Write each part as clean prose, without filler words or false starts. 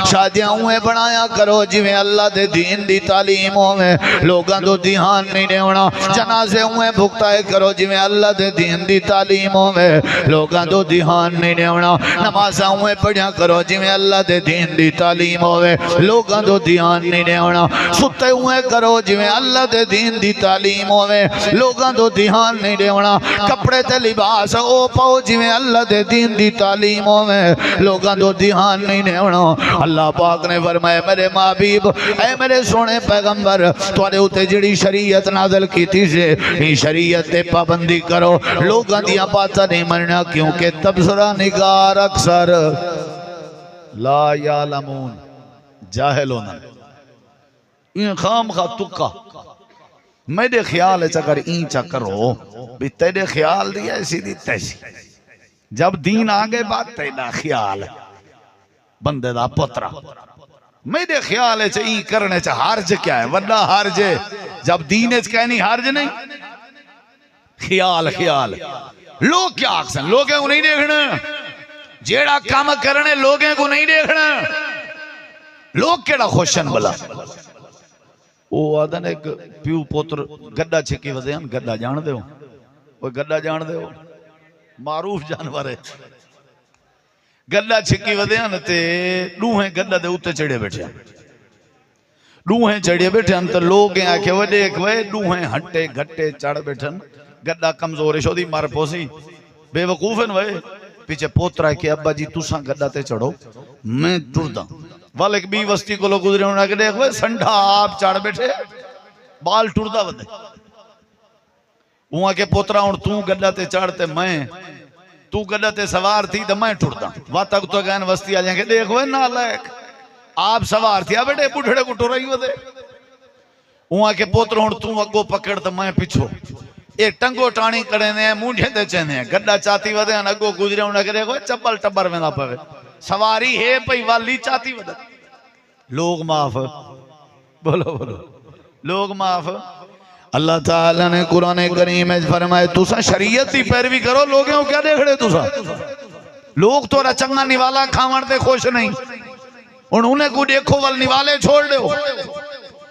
शादियां उए बनाया करो जिवें अल्लाह दे दीन दी तालीम होवे, लोगां तो ध्यान नहीं देना। जनाजे उए भुगताए करो जिवें अल्लाह दे दीन दी तालीम होवे, लोगां तो ध्यान नहीं देना। नमाज़ां उए पढ़िया करो जिवें अल्लाह दे दीन दी तालीम होवे, लोगां तो ध्यान नहीं देना। सुते उए करो जिवें अल्लाह दे दीन दी तालीम होवे, लोगां तो ध्यान नहीं देना। कपड़े ते लिबास ओ पाओ जिवें अल्लाह दे दीन दी तालीम होवे, लोगां तो ध्यान नहीं देना। अल्लाह पाक ने फरमाया मेरे महबूब ऐ मेरे सोने पैगंबर तुहाडे उत्ते जिहड़ी शरीयत नाज़िल कीती से ई शरीयत ते पाबंदी करो, लोगां दियां बातां नहीं मनना, क्योंकि तबसरा निगार अक्सर ला यालमून जाहिलून। इन खाम खा तुक्का मेरे ख्याल है अगर ई चा करो भी तेरे ख्याल दी ऐसी दी तैसी, जब दीन आ गए बात तेरा ख्याल बंदे दा पुत्रा मेरे ख्याल है ई करने च हर्ज क्या है, वड्डा हर्ज है। जब दीन च कहनी हर्ज नहीं, ख्याल ख्याल लोग क्या आखसन, लोगों को नहीं देखना, जेड़ा काम करने लोगों को नहीं देखना, लोग केड़ा खुशन भला। वो आदन एक प्यू पुत्र गड्ढा छिकी वदे, गड्ढा जान दो, गड्ढा जान दो मारूफ जानवर है। गड्ढा छिकी वदे ते डूहे गड्ढा दे उत्ते चढ़े बैठे, डूहे चढ़े बैठे तो लोग आखे वे देख वे डूहे हट्टे घट्टे चढ़ बैठन, गड्ढा कमजोर है शोदी मार पोसी बेवकूफ है वे। पीछे पोतरा के अब्बा जी तुसा गड्ढा ते चढ़ो मैं टुरदा, वाल एक बी वस्ती को गुजरे उन्हें के देख वे संढा आप चढ़ बैठे बाल टुरदा वदे। वहां के पोतरा हूं तू गड्ढा ते चढ़ते मैं तू गड्ढा ते सवार थी तो मैं टुरदा, वहां तक तो गैन वस्ती आ जाएंगे देख वे नालायक आप सवार थी बेटे बुढ़े को टुराई वदे। वहां के पोतरा हूं तू अगो पकड़ तो मैं पिछो, ये टंगो टाणी करे ने मुंडे ते चने गड्ढा चाती वदे अगो गुजरे उन्हें के देखो चप्पल टब्बर में ना पवे, सवारी है पई वाली चाती वदे। लोग माफ बोलो बोलो लोग माफ। अल्लाह ताला ने कुरान करीम में फरमाया तुसा शरीयत की पैरवी करो, लोगों को क्या देख रहे तुसा, लोग तो चंगा निवाला खावन ते खुश नहीं, हुण उन्हें को देखो वल निवाले छोड़ दो।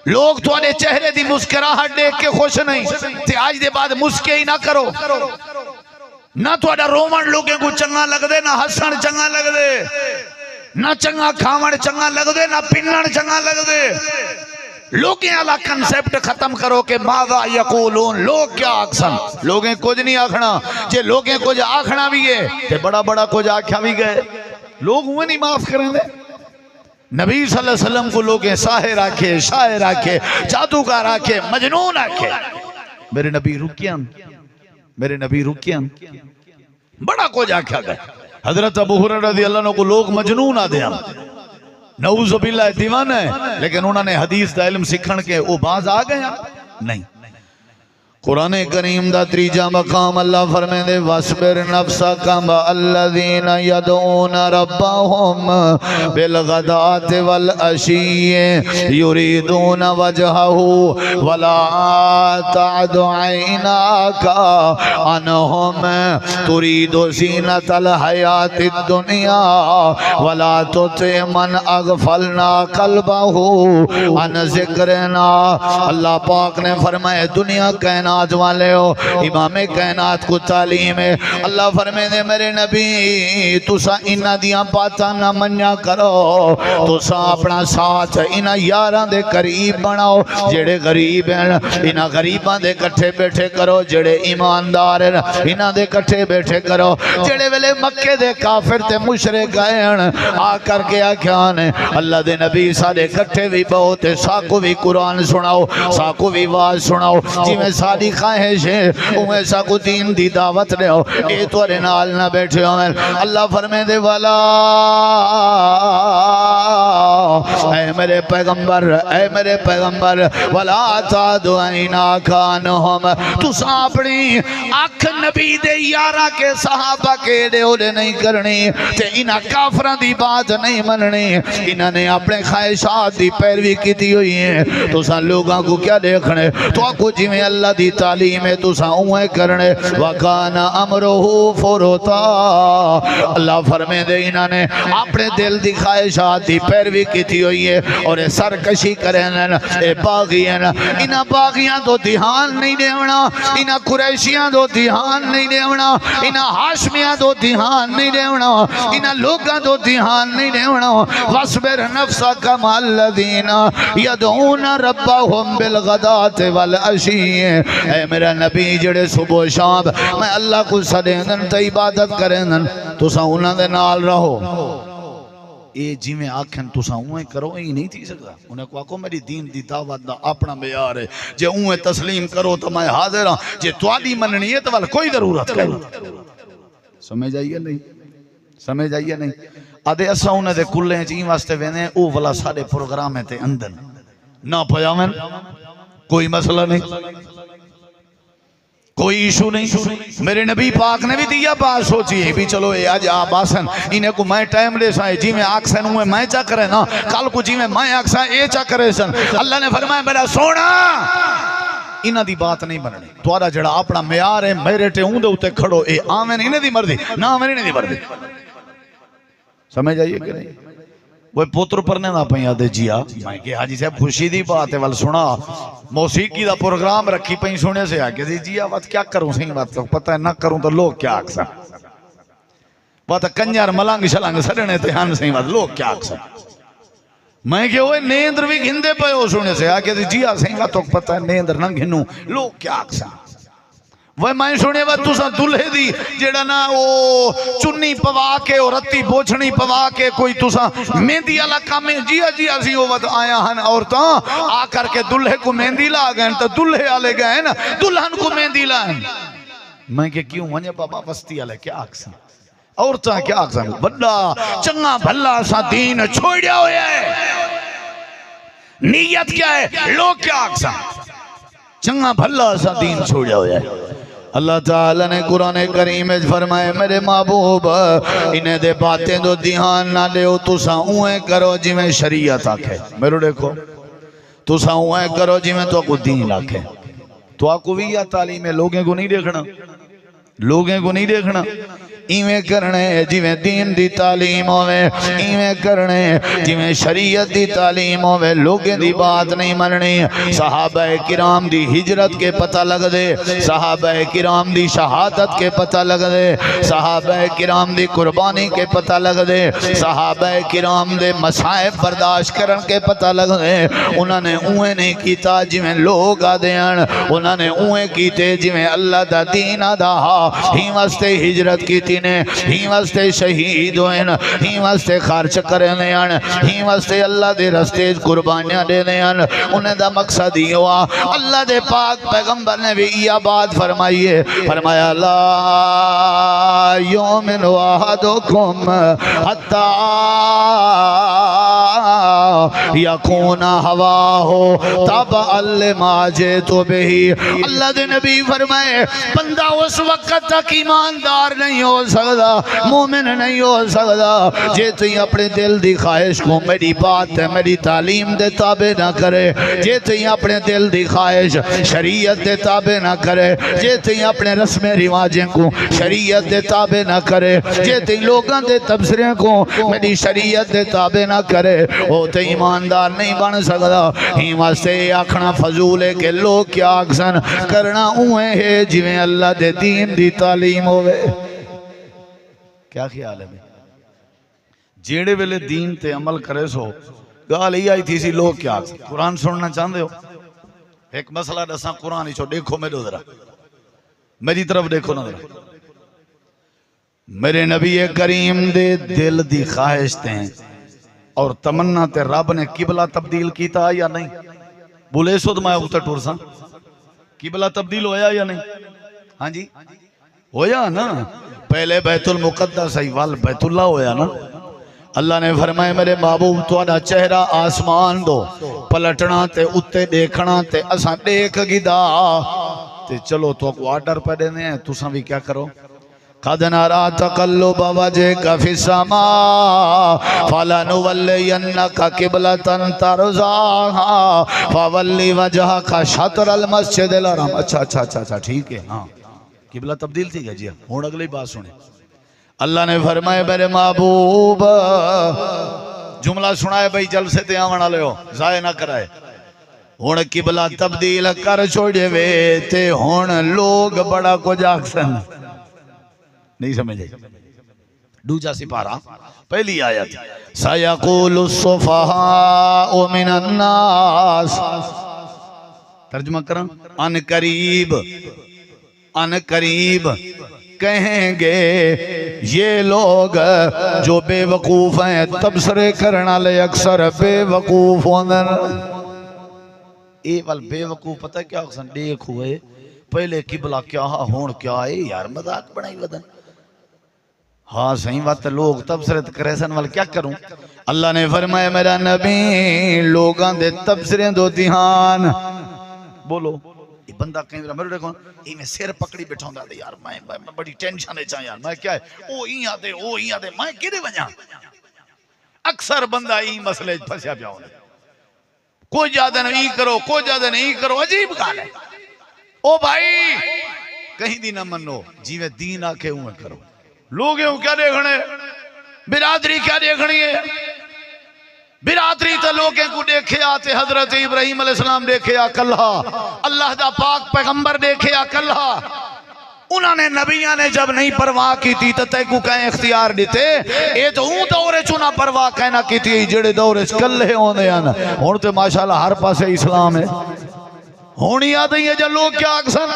लोग थोड़े चेहरे की मुस्कुराहट देख के खुश नहीं, ते आज दे बाद मुस्के ही ना करो, ना थोड़ा रोमन लोगों को चंगा लगदे, ना हसन चंगा लगदे, ना चंगा खावन चंगा लगदे, ना पिन्नण चंगा लगदे। लोग वाला कंसेप्ट खत्म करो कि माज़ा यक़ूलून, लोग क्या आखसन, लोगें कुछ नहीं आखना, जे लोगें कुछ आखना भी है ते बड़ा बड़ा कुछ आख्या भी गए, लोग उन्हें नहीं माफ करेंगे। नबी सल्लल्लाहु अलैहि वसल्लम को लोग साहिर आखे, शायर आखे, जादूगर आखे, मजनून आखे, मेरे नबी रुकियन, मेरे नबी रुकियन, बड़ा कुछ आख्या गया। हजरत अबू हुरैरा रज़ियल्लाहु अन्हु को लोग मजनून आदे नऊज़ बिल्लाह दीवाना है, लेकिन उन्होंने हदीस दा इल्म सीखण के वो बाज आ गए नहीं। कुरान करीम दा तीजा मकाम अल्लाह फरमांदे वस्बिर नफ्सका मअल्लज़ीना यदऊना रब्बहुम बिलगदाति वल अशी युरीदूना वजहहु वला तअदु ऐनाका अनहुम तुरीदु ज़ीनतल हयातिद दुनिया वला तुति मन अगफलना कल्बहु अन ज़िक्रिना। अल्लाह पाक ने फरमाया दुनिया कहना वाले हो, इमामे कायनात को तालीम है। अल्लाह फरमाते मेरे नबी तुसा इन्हां दियां बातां ना मन्या करो, तुसा अपना साथ इन्हां यारां दे करीब बनाओ, जेड़े गरीब हैं इन्हां गरीबां दे इकट्ठे बैठे करो, जेड़े ईमानदार हैं इन्हां दे इकट्ठे बैठे करो। जेड़े वेले मक्के दे काफिर ते मुशरिक गए आ करके आख्या ने अल्लाह दे नबी सारे इकट्ठे भी बहुत है, साको भी कुरान सुनाओ, साको भी वाज सुनाओ, जिवें सारी ख्वाहिश है उमें साकू दीन दी दावत दो, ये तुहाडे नाल ना बैठे हो। अल्लाह फरमांदे वाला ऐ मेरे पैगंबर, ऐ मेरे पैगंबर, वला तादुइना खानहुम, तुसा अपनी अख नबी दे यारा के सहाबा के ओले नहीं करनी ते इन्हां काफरां दी बात नहीं मननी। इन्हां ने अपने ख्वाहिशात दी पैरवी की हुई है। तुसा लोगों को क्या देखने, तो आपको जिवें अल्लाह दी तालीम है तुसा उवें करने। वकाना अमरुहु फुरुता, अल्लाह फरमे दे इन्हां ने अपने दिल दी ख्वाहिशात दी पैरवी की हुई है और ये सरकशी करेन, ये बागी हैं। इन्हां बागियां तो ध्यान नहीं देवना, इन्हां कुरैशियां तो ध्यान नहीं देवना, इन्हां हाशमियां तो ध्यान नहीं देवना, इन्हां लोगां तो ध्यान नहीं देवना। वस्बिर नफ्सका मल्लज़ीना यदऊना रब्बहुम बिलगदाति वल अशी, ऐ मेरा नबी जेड़े सुबह शाम मैं अल्लाह को सदेंदन ते इबादत करेंदन, तुसा उन्हां दे नाल रहो। ये जिमें आखन तुसा उवें करो, ही नहीं थी सकता। उन्हें को आखो मेरी दीन दी दावत दा अपना म्यार है, जे उवें तस्लीम करो तो मैं हाजिर हाँ, जे तुहाडी मननी है तो वाल कोई जरूरत नहीं। समझ आइए नहीं, समझ आइए नहीं। आदे असा उन्हें दे कुल्ले ची वास्ते वेने ओ वाला सारे प्रोग्राम है ते अंदर ना पजावन, कोई मसला नहीं, कोई इशू नहीं। मेरे नबी पाक ने भी दिया बात सोची भी, चलो ये आज आप आसन इन्हें को मैं टाइम ले सा जी में आखसन हुए मैं चा करे ना, कल को जी में मैं आखसा ये चा करे सन। अल्लाह ने फरमाया मेरा सोना इन्हां दी बात नहीं बननी, तुहारा जड़ा अपना म्यार है मेरे टे उंदे उत्ते खड़ो, ये आवें इन्हें दी मर्जी ना आवें इन्हें दी मर्जी। समझ आइए कि नहीं। वो पुत्र परने ना पई आदे जिया मैं कि हाजी साहब खुशी दी बात है वाल सुना, मौसीकी दा प्रोग्राम रखी पई सुने से आके जिया बात क्या करूं सही बात तो पता है ना करूं तो लोग क्या आखसा, बात कंजर मलंग शलंग सड़ने ते हन सही बात लोग क्या आखसा। मैं कि ओए नींद्र भी घिंदे पे हो सुने से आके जिया सही बात तो पता है नींद्र ना घिनू लोग क्या आखसा। वह मैं सुने वा तुसा दुल्हे दी जेड़ा ना वो चुन्नी पवा के और रत्ती बोछनी पवा के कोई तुसा मेहंदी वाला काम है जिया जी असी वो वत आया हन औरतां आ करके दुल्हे को मेहंदी ला गए तो दुल्हे वाले गए ना दुल्हन को मेहंदी लाए। मैं के क्यों वने बाबा बस्ती वाले क्या आखसा औरतां क्या आखसा बड़ा चंगा भला सा दीन छोड़या होया है, नीयत क्या है लोग क्या आखसा चंगा भला सा दीन छोड़या होया है। अल्लाह ताला ने कुरान करीम में फरमाए मेरे महबूब इन्हें दे बातें तो ध्यान ना लियो, तुसा उवें करो जिवें शरीयत आखे। मेरे देखो तुसा उवें करो जिवें तो को दीन आखे, तो आपको भी या तालीम है लोगों को नहीं देखना, लोगों को नहीं देखना, इवें करने जिवें दीन दी तालीम होवे, इवें करने जिवें शरीयत दी तालीम होवे, लोगों दी बात नहीं मननी। सहाबा किराम दी हिजरत के पता लग दे, सहाबा किराम दी शहादत के पता लग दे, सहाबा किराम दी कुर्बानी के पता लग दे, सहाबा किराम दे मसाइब बर्दाश्त करन के पता लग दे। उन्होंने उवें नहीं कीता जिवें लोग आदे हन, उन्होंने उवें कीते जिवें अल्लाह दा दीन आदा ही वास्ते हिजरत की ने ही वास्ते शहीद होए न, ही वास्ते खर्च करने आन, ही वास्ते अल्लाह दे रस्ते कुर्बानियां देने आन। उन्हें दा मकसद ही हुआ अल्लाह दे पाक पैगंबर ने भी यह बात फरमाई है, फरमाया ला युमिनु अहदुकुम हत्ता यकूना हवा हो तब अल्लिमा जेतु बिही। अल्लाह दे नबी फरमाए बंदा उस वक्त तक ईमानदार नहीं हो सकता, मोमिन नहीं हो सकता जे तुम अपने दिल की ख्वाहिश को मेरी बात है मेरी तालीम दे ताबे ना करे, जे तुम अपने दिल की ख्वाहिश शरीयत दे ताबे ना करे, जे तुम अपने रस्म रिवाजें को शरीयत दे ताबे ना करे, जे तुम लोगों के तबसरे को मेरी शरीयत दे ताबे ना करे, वो तो ईमानदार नहीं बन सकता। ही वास्ते आखना फजूल है कि लोग क्या आखसन, करना उवें है जिवें अल्लाह दे दीन दी तालीम होवे। क्या ख्याल है जेड़े वेले दीन ते अमल करे सो गाल ही आई थी सी लोग क्या कुरान सुनना चाहते हो। एक मसला दसा कुरान ही छो, देखो मेरे जरा मेरी तरफ देखो ना जरा। मेरे नबी करीम दे दिल दी ख्वाहिश ते और तमन्ना ते रब ने किबला तब्दील किया या नहीं? बोले सो तो मैं उत्तर टुर सा किबला तब्दील होया या नहीं? हाँ जी होया ना। पहले बैतुल मुकद्दस वल बैतुल्ला होया ना, अल्लाह ने फरमाया मेरे महबूब तुहाडा चेहरा आसमान दो पलटना ते उत्ते देखना ते असां देख गिदा ते चलो तो को ऑर्डर पे देने हैं तुसा भी क्या करो कद नरा तकल्लुब वजहिका फिस्समा फलनुवल्लियन्नका क़िबलतन तरज़ाहा फवल्लि वजहका शत्रल मस्जिदिल हराम। अच्छा ठीक है। हाँ किबला तब्दील थी गया जी। हुण अगली बात सुने। अल्लाह ने फरमाया मेरे महबूब जुमला सुनाए भाई जलसे ते आवन वाले हो जाए ना कराए। हुण किबला तब्दील कर छोड़े वे ते हुण लोग बड़ा कुछ आखसन नहीं समझे। दूजा सिपारा पहली आयत सयक़ूलु सुफ़हाउ मिनन नास तर्जुमा करा अन करीब कहेंगे ये लोग जो बेवकूफ हैं तबसरे करने वाले अक्सर बेवकूफ होंगे। ए वाल बेवकूफ पता क्या देख हुए पहले किबला क्या होण क्या है यार मजाक बनाई वदन। हाँ सही बात है लोग तबसरत करेसन वाल क्या करूं। अल्लाह ने फरमाया मेरा नबी लोगां दे तबसरे दो ध्यान बोलो। ये बंदा कहीं मेरे देखो मैं सिर पकड़ी बैठा हूं यार मैं बड़ी टेंशन है यार मैं क्या है ओ ही आते मैं किदे वजा। अक्सर बंदा ई मसले फंसा पिया होंदा कोई ज्यादा नहीं करो कोई ज्यादा नहीं करो अजीब गाल है। ओ भाई कहीं दी ना मनो जीवे दीन आके उए करो। लोग क्या देखने बिरादरी क्या देखनी है। बिरादरी तो लोगों को देखे आते हजरत इब्राहिम अलैहिस्सलाम देखे आ कल्हा अल्लाह दा पाक पैगंबर देखे आ कल्हा। उन्होंने नबिया ने जब नहीं परवाह की थी तो तैकू कहीं इख्तियार दिते ये तो ऊं दौरे चुना परवाह कहना की थी जेड़े दौरे कल्ले होंदे हन। हुण ते माशाअल्लाह हर पासे इस्लाम है। हुण याद है जो लोग क्या अक्सर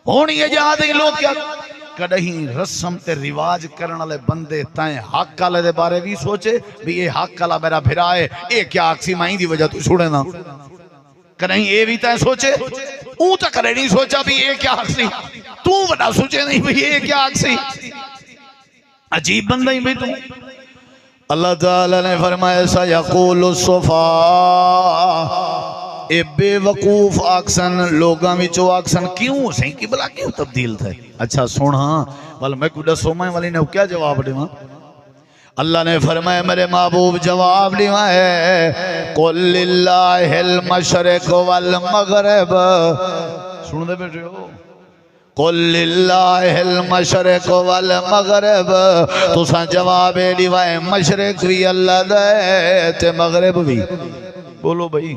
हुण ये याद है लोग क्या कहीं रस्म ते रिवाज करने वाले बंदे तय हक वाले दे बारे भी सोचे भी ये हक वाला मेरा भिरा है ये क्या आखसी माई दी वजह तू छुड़े ना कहीं ये भी तय सोचे ऊ तो करे नहीं सोचा भी ये क्या आखसी तू बड़ा सोचे नहीं भी ये क्या आखसी अजीब बंदा ही भाई तू। अल्लाह ताला ने फरमाया सयक़ूलु सुफ़ा ए बेवकूफ आक्सन लोगां विचों आक्सन क्यों सही किबला क्यों तब्दील थे। अच्छा सुन हाँ वाल मैं कुछ दसो मैं वाली ने क्या जवाब देवा। अल्लाह ने फरमाया मेरे महबूब जवाब दिया है कुल लिल्लाहिल मशरिक़ वल मग़रिब। सुन दे बैठे हो कुल लिल्लाहिल मशरिक़ वल मग़रिब तुसा जवाब दिया है मशरिक़ भी अल्लाह दा है ते मग़रिब भी। बोलो भाई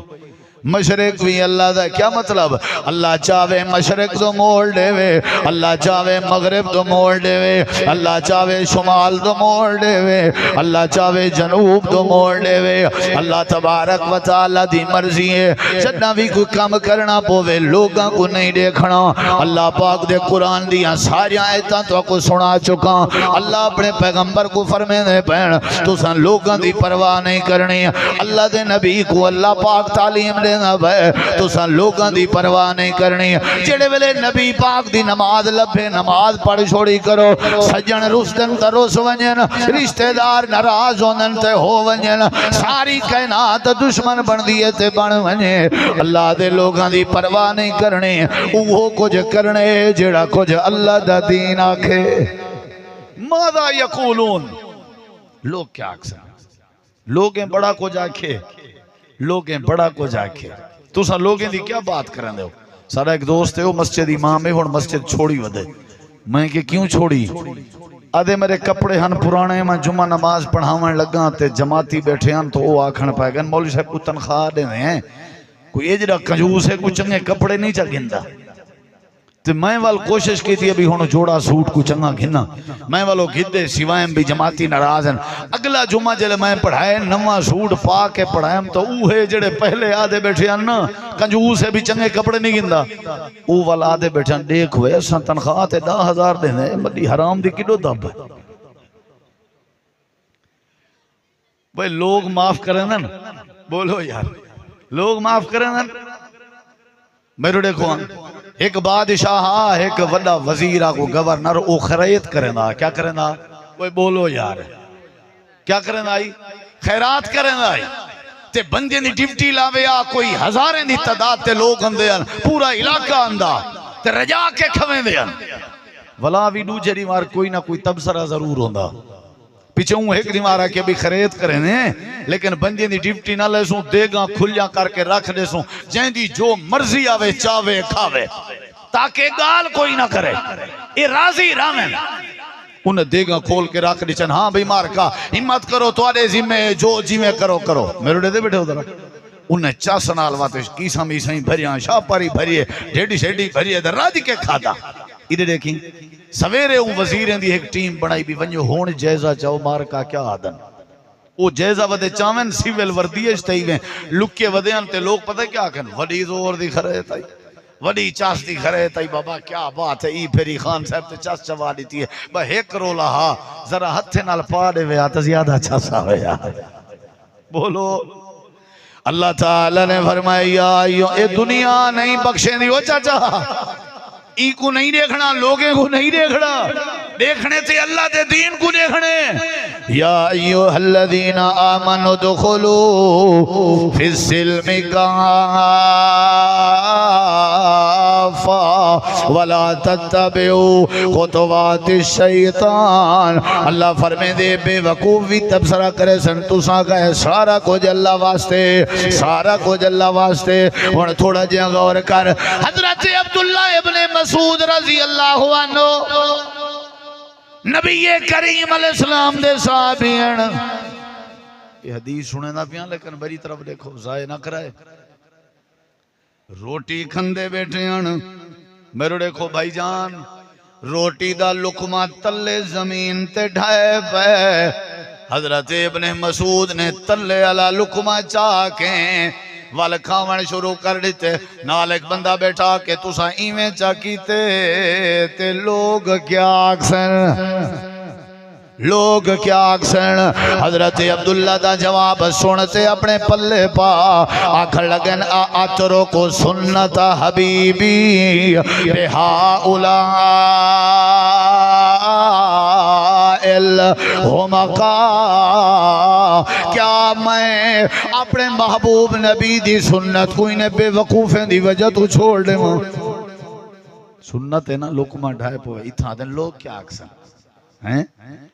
मशरक भी अल्लाह दा क्या मतलब अल्लाह चाहे मशरक तो मोड़ देवे अल्लाह चाहे मगरिब तो मोड़ देवे अल्लाह चाहे शुमाल तो मोड़ देवे अल्लाह चाहे जनूब तो मोड़ देवे। अल्लाह तबारक व तआला दी मर्जी है जदा भी कोई काम करना पवे लोगों को नहीं देखना। अल्लाह पाक दे कुरान दियां सारी आयतां तो को सुना चुका। अल्लाह अपने पैगंबर को फरमाने पैन तुसां लोगों दी परवाह नहीं करनी। अल्लाह दे नबी को अल्लाह पाक तालीम तुसा लोगों की परवाह नहीं करनी। जेड़े वेले नबी पाक दी नमाज लभे नमाज पढ़ छोड़ी करो। सज्जन रुसदन ते रुस वंजन रिश्तेदार नाराज होंदन ते हो वंजन सारी कायनात दुश्मन बनदी है ते बन वंजे। अल्लाह दे लोगों की परवाह नहीं करनी वो कुछ करने जेड़ा कुछ अल्लाह दा दीन आखे। मादा यकूलून लोग क्या आखसन लोगें बड़ा कुछ आखे लोगें बड़ा कुछ आखे तुसा लोगें दी क्या बात कर रहे हो। सारा एक दोस्त है वो मस्जिद इमाम है हुण मस्जिद छोड़ी वधे मैं कि क्यों छोड़ी आदे मेरे कपड़े हन पुराने मैं जुम्मा नमाज पढ़ावन लगा ते जमाती बैठे हन तो वो आखण पै गए मौलवी साहब को तनख्वाह देने हैं कोई ये जरा कंजूस है कोई चंगे कपड़े नहीं चा गिनदा। तो मैं वाल कोशिश की थी अभी हुण जोड़ा सूट को चंगा घिना मैं वालों घिदे सिवाय भी जमाती नाराज हैं। अगला जुम्मा जले मैं पढ़ाए नवा सूट पा के पढ़ाए तो ऊहे जड़े पहले आधे बैठे हैं ना कंजूस है भी चंगे कपड़े नहीं गिनदा ऊ वाल आधे बैठे देख वे असां तनख्वाह ते 10,000 देने बड़ी हराम दी किडो दब भाई लोग माफ करें ना बोलो यार लोग माफ करें ना। मेरे देखो एक बादशाह एक वड्डा वजीर को गवर्नर ओ खरीद करेंदा क्या करेंदा कोई बोलो यार क्या करें आई खैरात करें आई ते बंदे दी ड्यूटी लावे आ कोई हजारे दी तादाद ते लोग आंदे हन पूरा इलाका आंदा ते रजा के खवेंदे हन वला भी दूजे मार कोई ना कोई तबसरा जरूर होंदा पिछू एक दीवार के भी खरीद करे ने लेकिन बंदे दी ड्यूटी ना लेसू देगा खुलिया करके रख देसू जैंदी जो मर्जी आवे चावे खावे ताकि गाल कोई ना करे ये राजी रामें उन्हें देगा खोल के रख दिचन हाँ भाई मार का हिम्मत करो तुम्हारे जिम्मे जो जिम्मे करो करो मेरे डे बैठे उधर उन्हें चस नाल वाते की समी सही भरिया शाहपारी भरिए ढेडी शेडी भरिए राज के खाता इधर देखी सवेरे वजीर की एक टीम बनाई भी वनो हुण जायजा चाओ मार का क्या आदन वो जायजा वदे चावन सिविल वर्दीश तई वे लुके वदे ते लोग पता क्या कन वडी जोर दी खरे ताई वडी चास दी खरे ताई बाबा क्या बात है ई फेरी खान साहब ते चास चवा दी है बा एक रोला हा जरा हथे नाल पा देवे आ तो ज्यादा चास आवे यार बोलो अल्लाह ताला ने फरमाया ये दुनिया नहीं बख्शेंदी ओ चाचा ई को नहीं देखना लोगों को नहीं देखना देखने से अल्लाह के दीन को देखने या अय्युहल्लज़ीना आमनु दुखुलू फिस्सिल्मि काफ़ा वला तत्तबिउ खुतवातिश शैतान अल्लाह फरमे दे बेवकूफ भी तबसरा करे सन तुसा कहे सारा कुछ अल्लाह वास्ते सारा कुछ अल्लाह वास्ते हुण थोड़ा जिहा गौर कर हजरत अब्दुल्ला इब्ने मसूद रजी अल्लाह अन्हु नबी करीम अलैहिस्सलाम दे साहबी हैं ये हदीस सुने ना पिया लेकिन बड़ी तरफ देखो जाए ना कराए रोटी खंदे बैठे हैं मेरे देखो भाईजान रोटी दा लुकमा तले जमीन ते ढाए पे हजरत इब्ने मसूद ने तले वाला लुकमा चाह के वल खावन शुरू कर दिते नाल एक बंदा बैठा के तुसा इवें चा कीते ते लोग क्या आखसन हजरत अब्दुल्ला दा जवाब सुनते अपने पल्ले पा आखन लगन आतरो को सुन्नत हबीबी बेहाउला क्या मैं अपने महबूब नबी दी सुन्नत को इन्हें बेवकूफें दी वजह तू छोड़ दे सुन्नत है ना लुकमा ढाए पो इतना दिन लोग क्या आखसन हैं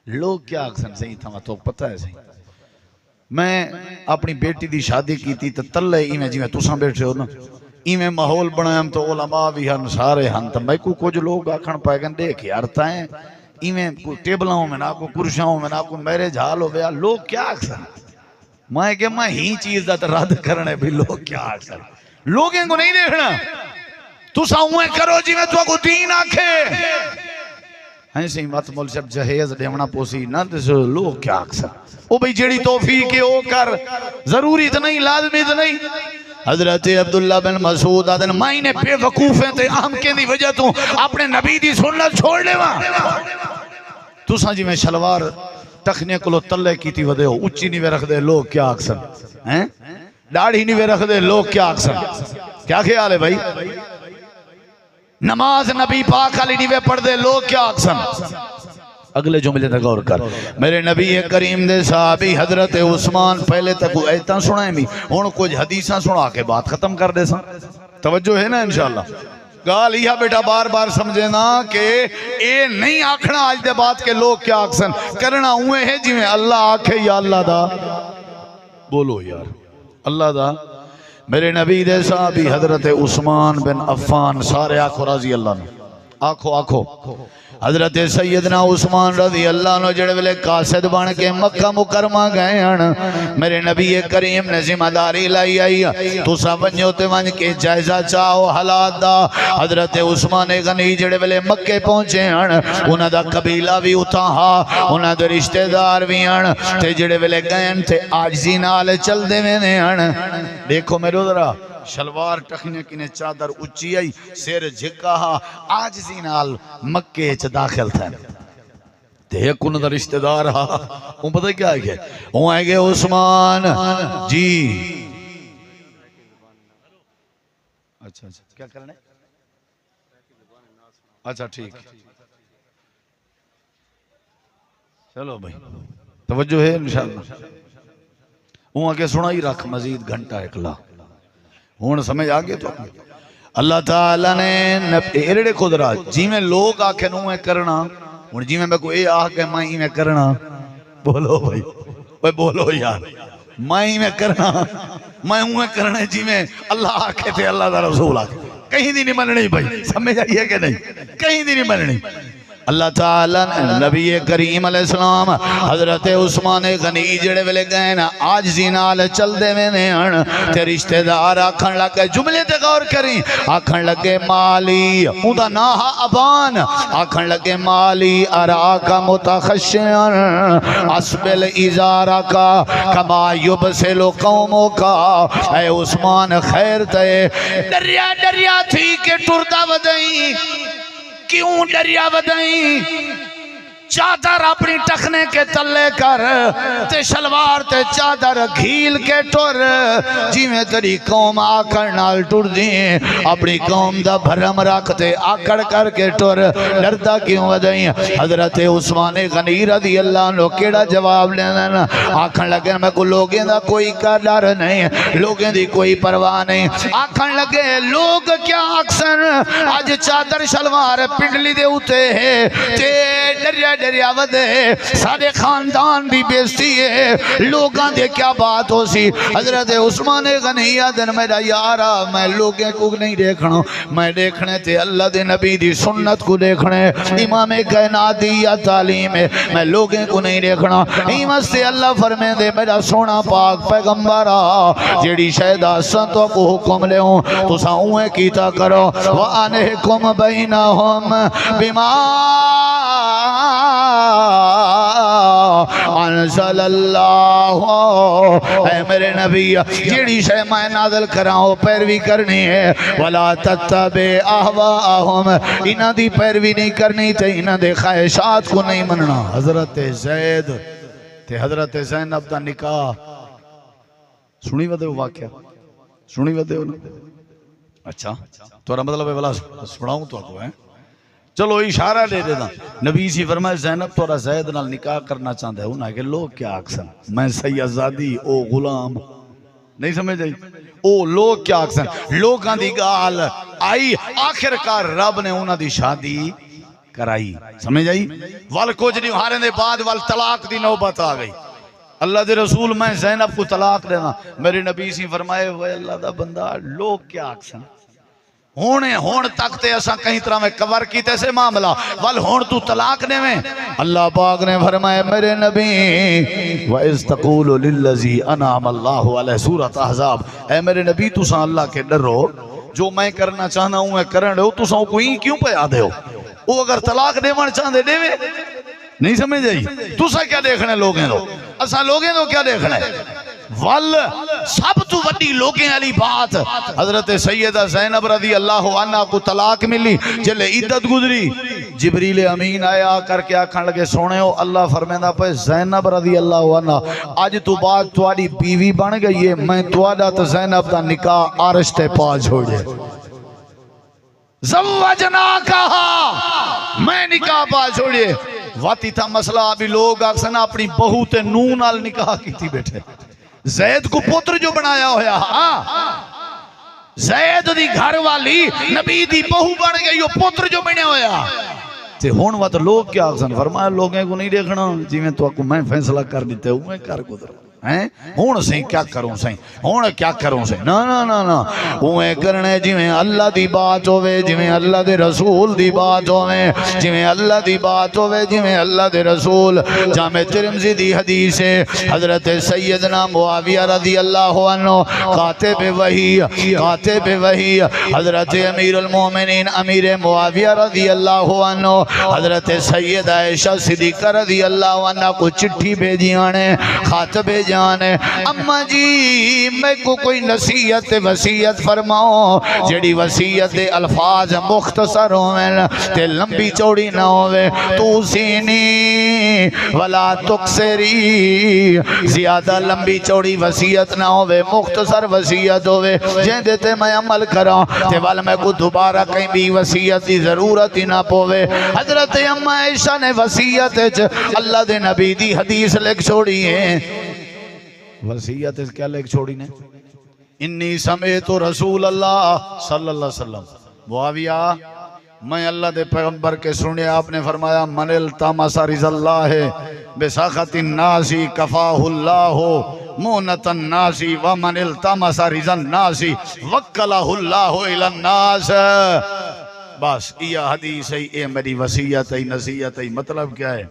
लोग क्या आखसन सही था तो पता है सही मैं अपनी बेटी दी शादी की थी तो तले इवें जिवें तुसा बैठे हो ना इवें माहौल बनाया तो उलमा भी हन सारे हन तो मैं को कुछ लोग आखन पाए गए देख यार ताए इवें को टेबलों में ना को कुर्सियों में ना को मैरिज हाल हो गया लोग क्या आखसन मैं के मैं ही चीज दा रद्द करने भी लोग क्या आखसन लोगों को नहीं देखना तुसा उए करो जिवें तो को दीन आखे ऐसे ही मत मोल सब जहेज देवना पोसी ना तो लोग क्या आखसन ओ भाई जेड़ी तौफीक है ओ कर जरूरी तो नहीं लाजमी तो नहीं हजरत अब्दुल्ला बिन मसूद आदन मायने बेवकूफ है ते आम के दी वजह तू अपने नबी दी सुन्नत छोड़ लेवा तुसा जिवें शलवार टखने को तले कीती वदे हो उच्ची नहीं वे रख दे लोग क्या आखसन हैं दाढ़ी नहीं वे रख दे लोग क्या आखसन क्या ख्याल है भाई नमाज नबी पाक वाली नहीं वे पढ़ दे लोग क्या आखसन अगले जुमले तक गौर कर मेरे नबी करीम दे साहबी हजरत उस्मान पहले तक ऐता सुनाए भी हुण कुछ हदीसा सुना के बात खत्म कर दे सा तवज्जो है ना इंशाअल्लाह गाल यह बेटा बार बार समझे ना कि ए नहीं आखना आज दे बात के लोग क्या आखसन करना उए है जिवें अल्लाह आखे या अल्लाह दा बोलो यार अल्लाह दा मेरे नबी दे साहबी हजरत उस्मान बिन अफ़्फ़ान सारे आखो राजी अल्लाह ने आखो आखो हजरत सैयदना उस्मान रज़ी अल्लाह अन्हु जेड़े वेले कासिद बन के मक्का मुकरमा गए हन मेरे नबी करीम ने जिम्मेदारी लाई आई तुसा वन्यो ते वन के जायजा चाहो हालात दा हजरत उस्मान गनी जेड़े वेले मक्के पहुंचे हन उन्हां दा कबीला भी उतां हा उन्हां दे रिश्तेदार भी हन ते जेड़े वेले गए ते आजिज़ी नाल चलदे वेने हन देखो मेरे जरा शलवार टखने किने चादर उच्ची आई सिर झिका हा आजिज़ी नाल मक्के च दाखिल थे ते एक उन्हां दा रिश्तेदार हा वो पता क्या है वो आ गए उस्मान जी अच्छा अच्छा क्या करना है अच्छा ठीक चलो भाई तवज्जो है इंशाअल्लाह। वो आगे सुना ही रख मजीद घंटा एकला हुण समझ आ गए तो अल्लाह ताला ने एड़े खुदरा जिमें लोग आखे उवें करना हुण जिमें मैं कोई आख के मैं इवें करना बोलो भाई भाई बोलो यार मैं इवें करना मैं उवें करने जिमें अल्लाह आखे थे अल्लाह दा रसूल आखे कहीं दी नहीं मननी भाई समझ आइए कि नहीं कहीं दी नहीं मननी। अल्लाह ताला नबी करीम अलैहिस्सलाम हजरत उस्मान गनी जेड़े वेले गए ना आज जी नाल चलदे वेने हन ते रिश्तेदार आखण लगे जुमले ते गौर करी आखण लगे माली उदा ना हा अबान आखण लगे माली अराका मुतखशियन अस्बिल इजारा का कमा युबसिल कौमों का। ऐ उस्मान खैर ते डरिया डरिया थी के टुरदा वदई क्यों डरिया वदई चादर अपनी टखने के तले कर ते शलवार ते चादर घील के टुर जिवें तेरी कौम आकड़ नाल टुरदी अपनी कौम दा भरम रखते आकड़ करके टुर डरदा क्यों वदई। हजरत उस्मान गनी रज़ी अल्लाह अन्हु केड़ा जवाब देन आखण लगे मैं को लोगों दा कोई का डर नहीं लोगों दी कोई परवाह नहीं। आखण लगे लोग क्या अक्सर अज चादर शलवार पिंडली दे उते है ते डरिया डरिया वदे सारे खानदान की बेइज्जती है लोगों दे क्या बात हो सी। हजरत उस्मान गनी आदन मेरा यारा मैं लोगों को नहीं देखना मैं देखने ते अल्लाह दे नबी दी सुन्नत को देखने इमाम कायनात दी या तालीम है मैं लोगों को नहीं देखना। इमाम से अल्लाह फरमे दे मेरा सोना पाक पैगंबर जेड़ी शायद संतों को हुक्म ले तुसा उवें कीता करो व अनहुकुम बैनहुम बिमा मेरे नबी जेड़ी शय मैं नाज़िल कराओ पैरवी करनी है वला तत्तबे अहवाअहुम इन्हां दी पैरवी नहीं करनी ते इन्हां दे ख्वाहिशात को नहीं मनना। हजरत ज़ैद ते हजरत ज़ैनब दा निकाह सुनी वदे वाकया सुनी वदे ना अच्छा तोरा मतलब है वाला सुनाऊं तो है चलो इशारा दे देना नबी सी फरमाया ज़ैनब तोरा ज़ैद नाल निकाह करना चाहता है उन्हें के लोग क्या आखसन मैं सैयदादी ओ गुलाम नहीं समझ आई ओ लोग क्या आखसन लोगों दी गाल आई आखिरकार रब ने उन्हां दी शादी कराई समझ आई वल कुछ नहीं हारे दे बाद वल तलाक दी नौबत आ गई। अल्लाह दे रसूल मैं ज़ैनब को तलाक देना मेरे नबी सी फरमाए हुए अल्लाह दा बंदा लोग क्या आखसन हुण तक ते असा कई तरह में कवर की तैसे मामला वल हुण तू तलाक देवें। अल्लाह पाक ने फरमाया मेरे नबी व इज़ तक़ूलु लिल्लज़ी अनअम अल्लाहु अलैहि सूरत अहज़ाब ए मेरे नबी तुसा अल्लाह के डरो जो मैं करना चाहना हूं मैं करन दो तुसा कोई क्यों पे आ दो वो अगर तलाक देवन चाहते देवे नहीं समझ आई तुसा क्या देखना लोगों दो असा लोगों दो क्या देखना है वल सब तो वड्डी लोगों वाली बात हजरत सैयदा ज़ैनब रज़ी अल्लाह अन्हा को तलाक मिली जले इद्दत गुजरी जिब्रील अमीन आया करके आखन लगे सोने अल्लाह फरमांदा पे ज़ैनब रज़ी अल्लाह अन्हा अज तो बाद तुम्हारी बीवी बन गई है मैं तुहाडा ते ज़ैनब दा निकाह अर्श ते पा छोड़े ज़व्वजना कहा मैं निकाह पा छोड़े वाती था मसला अभी लोग अक्सर अपनी बहू ते नूह नाल निकाह कीती बैठे ज़ैद को पुत्र जो बनाया होया ज़ैद दी घर वाली नबी दी बहू बन गई वो पुत्र जो बने होया ते हुण वा तो लोग क्या आखसन फरमाया लोगों को नहीं देखना जिवें तो आपको मैं फैसला कर दिते उवें कर गुजरो हैं हुण सही क्या करूं सही हुण क्या करूं सही ना ना ना ना उवें करने जिवें अल्लाह दी बात होवे जिवें अल्लाह दे रसूल दी बात होवे जिवें अल्लाह दी बात होवे जिवें अल्लाह दे रसूल जामे तिरमिज़ी दी हदीस है हजरत सैयदना मुआविया रज़ी अल्लाह अन्हु कातिब वही हजरत अमीरुल मोमिनीन अमीर मुआविया रज़ी अल्लाह अन्हु हजरत सैयदा आयशा सिद्दीक़ा रज़ी अल्लाह अन्हा को चिट्ठी भेजी आने खात भेज जान है। अम्मा जी मैं को कोई नसीहत वसीयत फरमाओ जेड़ी वसीयत दे अल्फाज मुख्तसर होवे ते लंबी चौड़ी ना होवे। तू सीनी वला तुक्सरी, ज्यादा लंबी चौड़ी वसीयत ना होवे, मुख्तसर वसीयत होवे जेंदे ते मैं अमल करा ते वल मैं को दोबारा कहीं भी वसीयत की जरूरत ही ना पोवे। हजरत अम्मा आयशा ने वसीयत अल्लाह दे नबी दी हदीस लिख छोड़ी है। वसीयत क्या लिख छोड़ी ने? इन्नी समय तो रसूल अल्लाह सल्लल्लाहु अलैहि वसल्लम, मुआविया मैं अल्लाह दे पैगंबर के सुने आपने फरमाया मनिल तमसा रिज़ल्लाह बेसाखतिन नासी कफाहुल्लाहु मुनतन नासी व मनिल तमसा रिज़न नासी वक्कलहुल्लाहु इलन नास। बस यह हदीस है, ये मेरी वसीयत है, नसीहत है। मतलब क्या है?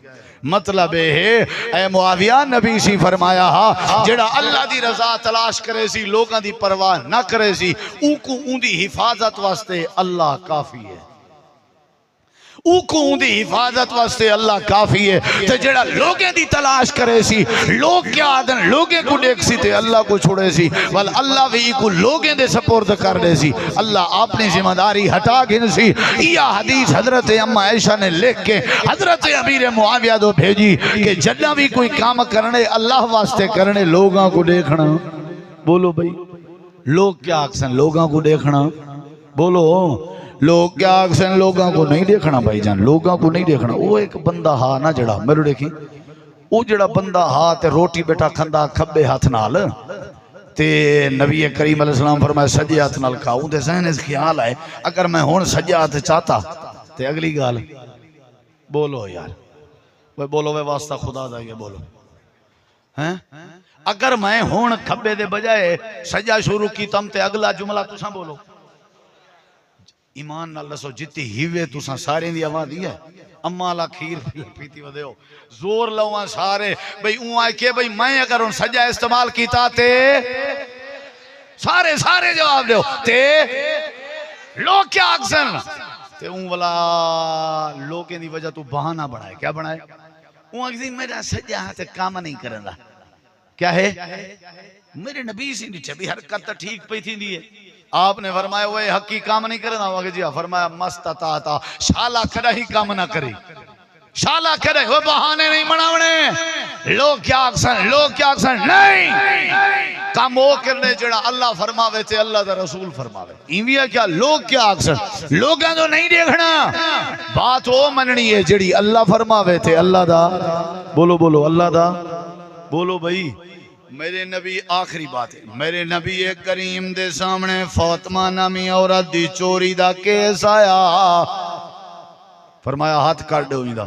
मतलब है ए मुआविया नबी सी फरमाया हा जेड़ा अल्लाह दी रजा तलाश करे सी, लोगों दी परवाह ना करे सी, उनको उंदी हिफाजत वास्ते अल्लाह काफी है। उको उंदी हिफाजत वास्ते अल्लाह काफी है। ते जेड़ा लोगे दी तलाश करे सी, लोग क्या आदन लोगे को देख सी ते अल्लाह को छोड़े सी, वल अल्लाह भी को लोगे दे सपोर्द कर दे सी। अल्लाह अपनी जिम्मेदारी हटा गिन सी। यह हदीस हजरत अम्मा आयशा ने लिख के हजरत अमीर मुआविया दो भेजी कि जल्ला भी कोई काम करने अल्लाह वास्ते करने, लोगों को देखना। बोलो भाई लोग क्या अक्सन लोगों को देखना? बोलो लोग क्या अक्सर लोगों को नहीं देखना भाईजान, लोगों को नहीं देखना। वो एक बंदा हा ना जड़ा मेरे देखी, वो जड़ा बंदा हा ते रोटी बेटा खंदा खब्बे हाथ नाल ते नबी करीम अलैहि सलाम फरमाया सजे हाथ नाल खा। उहदे ज़हन च ख्याल आए अगर मैं हुण सजे हाथ चाहता ते अगली गाल बोलो यार, वे बोलो वे वास्ता खुदा दा ये बोलो हैं। अगर मैं हुण खब्बे दे बजाए सजा शुरू की तम ते अगला जुमला तुसा बोलो। ईमान नाल दसो जित्ती हीवे तुसा सारे दी आवाज दी है। अम्मा ला खीर पीती वदे हो जोर लवा सारे भाई ऊ आए के भाई मैं अगर उन सजा इस्तेमाल कीता ते सारे सारे जवाब दो ते लोग क्या अक्सन ते ऊ वाला लोगों दी वजह तू बहाना बनाए। क्या बनाए? ऊ अक्सी मेरा सजा हाथ काम नहीं करदा। क्या है? मेरे नबी सी नीचे भी हरकत तो ठीक पई थी दी है। आपने फरमाया वो हकी काम नहीं करना होगा जी। फरमाया मस्तता शाला कदा ही काम ना करे, शाला करे वो बहाने नहीं बनावने। लोग क्या अक्सर लोग क्या अक्सर नहीं काम वो करने जड़ा अल्लाह फरमावे ते अल्लाह दा रसूल फरमावे। इविया क्या लोग क्या अक्सर लोगों तो नहीं देखना, बात वो मननी है जड़ी अल्लाह फरमावे ते अल्लाह दा। बोलो बोलो अल्लाह दा बोलो भाई। मेरे नबी आखिरी बात है, मेरे नबी करीम दे सामने फातिमा नामी औरत दी चोरी दा केस आया। फरमाया हाथ काट दो इंदा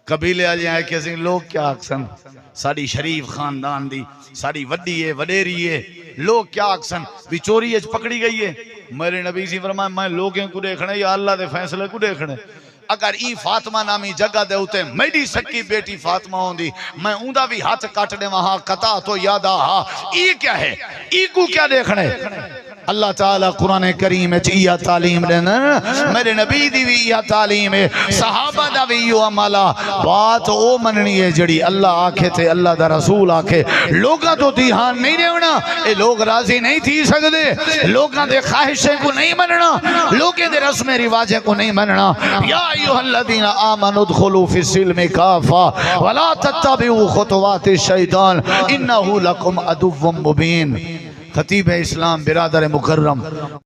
कबीले आ जाए कि लोग क्या अक्सन साड़ी शरीफ खानदान दी साड़ी वड्डी है वडेरी है, लोग क्या अक्सन भी चोरी पकड़ी गई है। मेरे नबी सी फरमाया मैं लोगों को देखने या अल्लाह दे फैसले को देखने। अगर ई फातिमा नामी जगह दे उते मेरी सक्की बेटी फातिमा होंदी मैं उंदा भी हाथ काट दे वहां कता तो याद आ। ई क्या है? ई को क्या देखने? अल्लाह ताला कुरान करीम में इया तालीम देना, मेरे नबी दी भी इया तालीम है, सहाबा दा भी यो अमला। बात ओ मननी है जड़ी अल्लाह आखे थे अल्लाह दा रसूल आखे। लोगों तो ध्यान नहीं देना, ये लोग राजी नहीं थी सकते, लोगों दे ख्वाहिशें को नहीं मनना, लोगों दे रस्म रिवाजें को नहीं मनना। या अय्युहल्लज़ीना आमनु उदखुलू फिस्सिल्मि काफ़ा वला तत्तबिउ खुतुवातिश शैतान इन्नहु लकुम अदुव्वुम मुबीन। खतीब इस्लाम बिरादर मुकर्रम